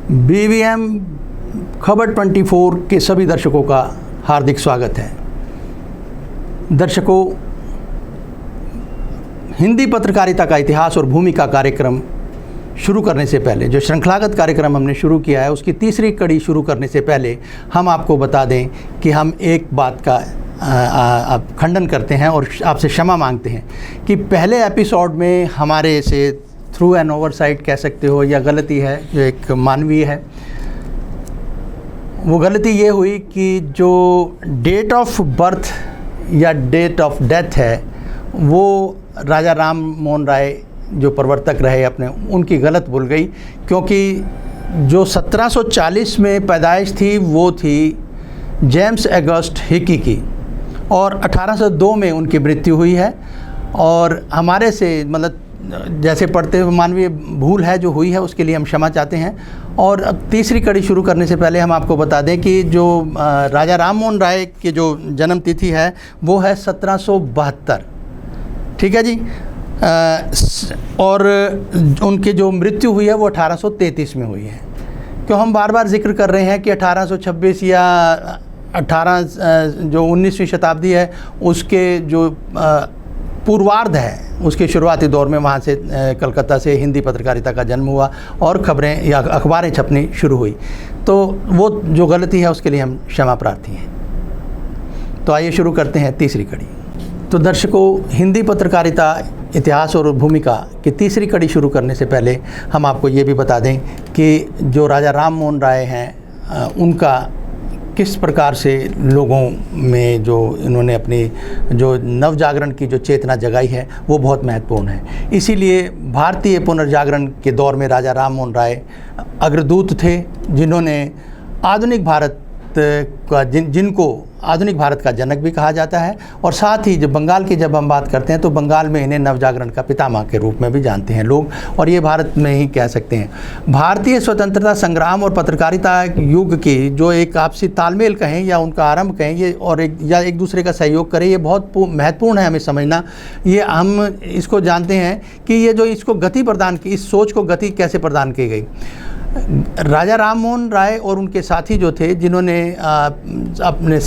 BVM खबर 24 के सभी दर्शकों का हार्दिक स्वागत है। दर्शकों, हिंदी पत्रकारिता का इतिहास और भूमिका कार्यक्रम शुरू करने से पहले, जो श्रृंखलागत कार्यक्रम हमने शुरू किया है, उसकी तीसरी कड़ी शुरू करने से पहले हम आपको बता दें कि हम एक बात का खंडन करते हैं और आपसे क्षमा मांगते हैं कि पहले एपिसोड में हमारे से थ्रू एन ओवरसाइट कह सकते हो या गलती है, जो एक मानवीय है, वो गलती ये हुई कि जो डेट ऑफ बर्थ या डेट ऑफ डेथ है वो राजा राम मोहन राय जो प्रवर्तक रहे अपने, उनकी गलत भूल गई, क्योंकि जो 1740 में पैदाइश थी वो थी जेम्स ऑगस्ट हिकी की और 1802 में उनकी मृत्यु हुई है। और हमारे से मतलब जैसे पढ़ते हुए मानवीय भूल है जो हुई है, उसके लिए हम क्षमा चाहते हैं। और अब तीसरी कड़ी शुरू करने से पहले हम आपको बता दें कि जो राजा राम मोहन राय की जो जन्म तिथि है वो है 1772, ठीक है जी। और उनकी जो मृत्यु हुई है वो 1833 में हुई है। क्यों हम बार बार जिक्र कर रहे हैं कि 1826 या 19वीं शताब्दी है, उसके जो पूर्वार्ध है, उसके शुरुआती दौर में वहाँ से कलकत्ता से हिंदी पत्रकारिता का जन्म हुआ और खबरें या अखबारें छपनी शुरू हुई। तो वो जो गलती है उसके लिए हम क्षमा प्रार्थी हैं। तो आइए शुरू करते हैं तीसरी कड़ी। तो दर्शकों, हिंदी पत्रकारिता इतिहास और भूमिका की तीसरी कड़ी शुरू करने से पहले हम आपको ये भी बता दें कि जो राजा राम मोहन राय हैं उनका किस प्रकार से लोगों में जो इन्होंने अपनी जो नवजागरण की जो चेतना जगाई है वो बहुत महत्वपूर्ण है। इसीलिए भारतीय पुनर्जागरण के दौर में राजा राम मोहन राय अग्रदूत थे, जिन्होंने आधुनिक भारत का जिनको आधुनिक भारत का जनक भी कहा जाता है। और साथ ही जब बंगाल की जब हम बात करते हैं तो बंगाल में इन्हें नवजागरण का पितामह के रूप में भी जानते हैं लोग, और ये भारत में ही कह सकते हैं। भारतीय स्वतंत्रता संग्राम और पत्रकारिता युग की जो एक आपसी तालमेल कहें या उनका आरंभ कहें, ये और एक दूसरे का सहयोग करें, ये बहुत महत्वपूर्ण है हमें समझना। ये हम इसको जानते हैं कि ये जो इसको गति प्रदान की, इस सोच को गति कैसे प्रदान की गई। राजा राम मोहन राय और उनके साथी जो थे, जिन्होंने अपने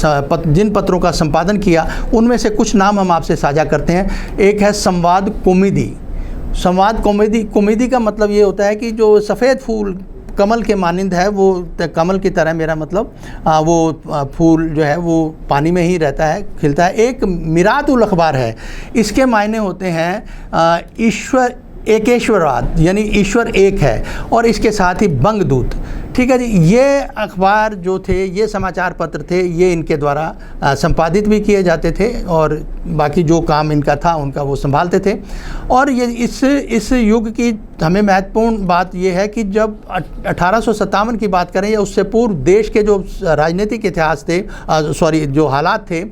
जिन पत्रों का संपादन किया, उनमें से कुछ नाम हम आपसे साझा करते हैं। एक है संवाद कौमुदी। संवाद कौमुदी का मतलब ये होता है कि जो सफ़ेद फूल कमल के मानिंद है, वो कमल की तरह, मेरा मतलब वो फूल जो है वो पानी में ही रहता है, खिलता है। एक मिरातुल अखबार है, इसके मायने होते हैं ईश्वर एकेश्वरवाद, यानी ईश्वर एक है, और इसके साथ ही बंगदूत, ठीक है जी। ये अखबार जो थे, ये समाचार पत्र थे, ये इनके द्वारा संपादित भी किए जाते थे और बाकी जो काम इनका था उनका वो संभालते थे। और ये इस युग की हमें महत्वपूर्ण बात ये है कि जब 1857 की बात करें या उससे पूर्व देश के जो राजनीतिक इतिहास थे, जो हालात थे,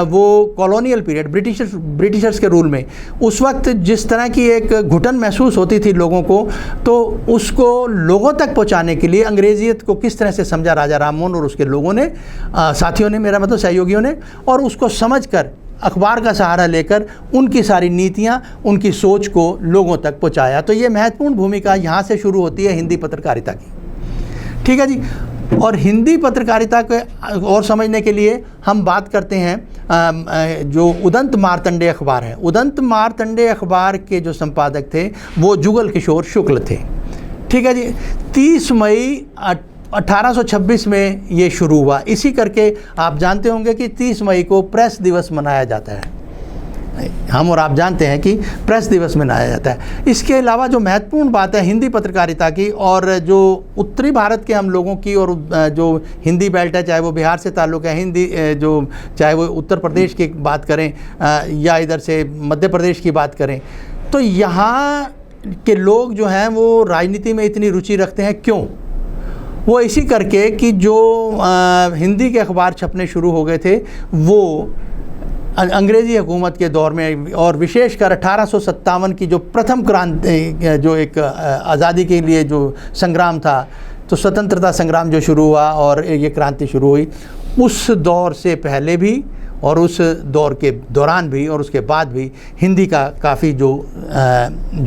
वो कॉलोनियल पीरियड, ब्रिटिशर्स के रूल में, उस वक्त जिस तरह की एक घुटन महसूस होती थी लोगों को, तो उसको लोगों तक पहुंचाने के लिए अंग्रेजियत को किस तरह से समझा राजा राम मोहन और उसके लोगों ने, साथियों ने, मेरा मतलब सहयोगियों ने, और उसको समझकर अखबार का सहारा लेकर उनकी सारी नीतियां, उनकी सोच को लोगों तक पहुंचाया। तो ये महत्वपूर्ण भूमिका यहाँ से शुरू होती है हिंदी पत्रकारिता की, ठीक है जी। और हिंदी पत्रकारिता के और समझने के लिए हम बात करते हैं जो उदंत मार्तंडेय अखबार है। उदंत मार्तंडेय अखबार के जो संपादक थे वो जुगल किशोर शुक्ल थे, ठीक है जी। 30 मई 1826 में ये शुरू हुआ। इसी करके आप जानते होंगे कि 30 मई को प्रेस दिवस मनाया जाता है। हम और आप जानते हैं कि प्रेस दिवस मनाया जाता है। इसके अलावा जो महत्वपूर्ण बात है हिंदी पत्रकारिता की, और जो उत्तरी भारत के हम लोगों की, और जो हिंदी बेल्ट है, चाहे वो बिहार से ताल्लुक़ है, हिंदी जो चाहे वो उत्तर प्रदेश की बात करें या इधर से मध्य प्रदेश की बात करें, तो यहाँ के लोग जो हैं वो राजनीति में इतनी रुचि रखते हैं। क्यों? वो इसी करके कि जो हिंदी के अखबार छपने शुरू हो गए थे वो अंग्रेज़ी हुकूमत के दौर में, और विशेषकर 1857 की जो प्रथम क्रांति, जो एक आज़ादी के लिए जो संग्राम था, तो स्वतंत्रता संग्राम जो शुरू हुआ और ये क्रांति शुरू हुई, उस दौर से पहले भी और उस दौर के दौरान भी और उसके बाद भी हिंदी का काफ़ी जो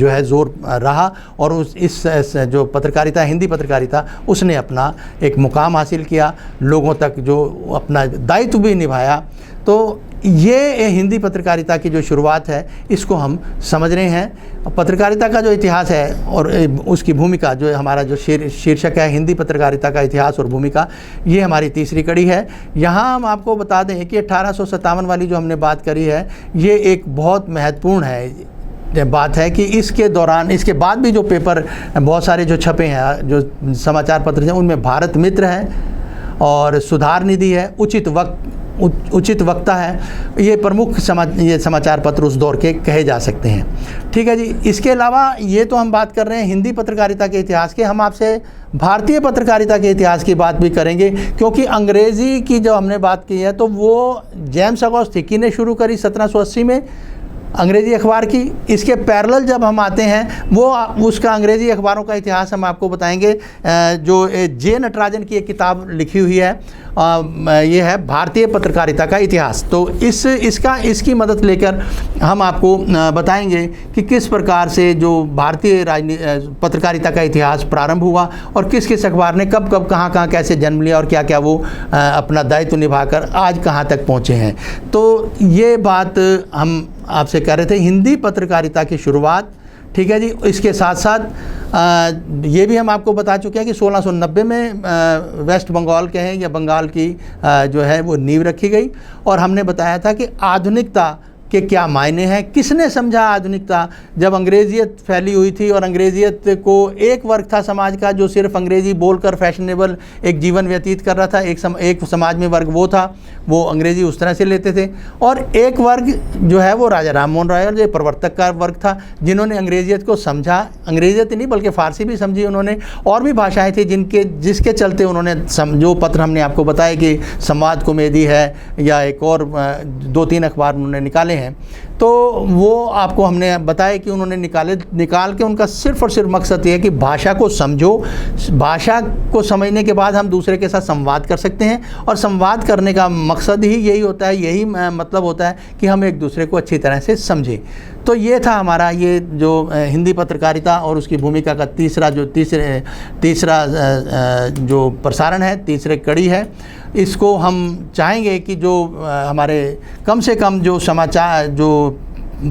है ज़ोर रहा, और इस जो पत्रकारिता, हिंदी पत्रकारिता, उसने अपना एक मुकाम हासिल किया, लोगों तक जो अपना दायित्व भी निभाया। तो ये हिंदी पत्रकारिता की जो शुरुआत है, इसको हम समझ रहे हैं। पत्रकारिता का जो इतिहास है और उसकी भूमिका, जो हमारा जो शीर्षक है हिंदी पत्रकारिता का इतिहास और भूमिका, ये हमारी तीसरी कड़ी है। यहाँ हम आपको बता दें कि 1857 वाली जो हमने बात करी है, ये एक बहुत महत्वपूर्ण बात है कि इसके दौरान, इसके बाद भी जो पेपर बहुत सारे जो छपे हैं, जो समाचार पत्र हैं, उनमें भारत मित्र है और सुधार निधि है, उचित वक्ता है, ये प्रमुख ये समाचार पत्र उस दौर के कहे जा सकते हैं। ठीक है जी। इसके अलावा ये तो हम बात कर रहे हैं हिंदी पत्रकारिता के इतिहास की, हम आपसे भारतीय पत्रकारिता के इतिहास की बात भी करेंगे, क्योंकि अंग्रेज़ी की जो हमने बात की है तो वो जेम्स ऑगस्ट हिकी ने शुरू करी 1780 में अंग्रेज़ी अखबार की। इसके पैरेलल जब हम आते हैं, वो उसका अंग्रेज़ी अखबारों का इतिहास हम आपको बताएंगे, जो जे नटराजन की एक किताब लिखी हुई है, ये है भारतीय पत्रकारिता का इतिहास। तो इसकी मदद लेकर हम आपको बताएंगे कि किस प्रकार से जो भारतीय पत्रकारिता का इतिहास प्रारंभ हुआ और किस किस अखबार ने कब कब कहाँ कैसे जन्म लिया और क्या क्या वो अपना दायित्व निभाकर आज कहाँ तक पहुँचे हैं। तो ये बात हम आपसे कह रहे थे, हिंदी पत्रकारिता की शुरुआत। ठीक है जी। इसके साथ साथ ये भी हम आपको बता चुके हैं कि 1690 में वेस्ट बंगाल के हैं या बंगाल की जो है वो नींव रखी गई, और हमने बताया था कि आधुनिकता के क्या मायने हैं, किसने समझा आधुनिकता, जब अंग्रेजियत फैली हुई थी और अंग्रेजियत को एक वर्ग था समाज का जो सिर्फ अंग्रेज़ी बोलकर फैशनेबल एक जीवन व्यतीत कर रहा था, एक समाज में वर्ग वो था, वो अंग्रेज़ी उस तरह से लेते थे, और एक वर्ग जो है वो राजा राम मोहन राय और जो प्रवर्तक का वर्ग था, जिन्होंने अंग्रेजियत को समझा, अंग्रेजियत नहीं बल्कि फ़ारसी भी समझी उन्होंने, और भी भाषाएँ थी जिसके चलते उन्होंने जो पत्र हमने आपको बताया कि संवाद कॉमेडी है या एक और 2-3 अखबार उन्होंने निकाले हैं, तो वो आपको हमने बताया कि उन्होंने निकाल के उनका सिर्फ और सिर्फ मकसद ये है कि भाषा को समझो, भाषा को समझने के बाद हम दूसरे के साथ संवाद कर सकते हैं, और संवाद करने का मकसद ही यही होता है, यही मतलब होता है कि हम एक दूसरे को अच्छी तरह से समझें। तो ये था हमारा ये जो हिंदी पत्रकारिता और उसकी भूमिका का तीसरा जो प्रसारण है, तीसरी कड़ी है। इसको हम चाहेंगे कि जो हमारे कम से कम जो समाचार जो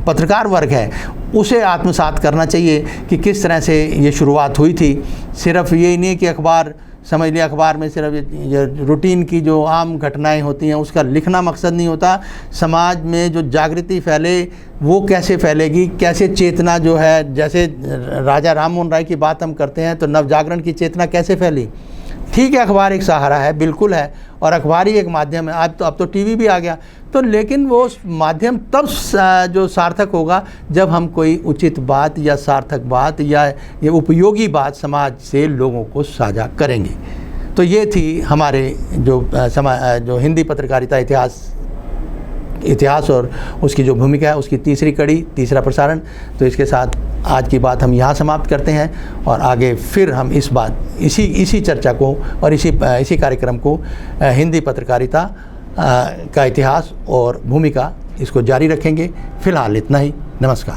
पत्रकार वर्ग है उसे आत्मसात करना चाहिए कि किस तरह से ये शुरुआत हुई थी। सिर्फ ये नहीं कि अखबार समझ लिया, अखबार में सिर्फ ये रूटीन की जो आम घटनाएं होती हैं उसका लिखना मकसद नहीं होता। समाज में जो जागृति फैले वो कैसे फैलेगी, कैसे चेतना जो है, जैसे राजा राम मोहन राय की बात हम करते हैं तो नवजागरण की चेतना कैसे फैली। ठीक है, अखबार एक सहारा है, बिल्कुल है, और अखबार ही एक माध्यम है। अब तो टीवी भी आ गया, तो लेकिन वो माध्यम तब जो सार्थक होगा जब हम कोई उचित बात या सार्थक बात या ये उपयोगी बात समाज से लोगों को साझा करेंगे। तो ये थी हमारे जो हिंदी पत्रकारिता इतिहास और उसकी जो भूमिका है, उसकी तीसरी कड़ी, तीसरा प्रसारण। तो इसके साथ आज की बात हम यहाँ समाप्त करते हैं, और आगे फिर हम इसी चर्चा को और इसी कार्यक्रम को हिंदी पत्रकारिता का इतिहास और भूमिका इसको जारी रखेंगे। फ़िलहाल इतना ही। नमस्कार।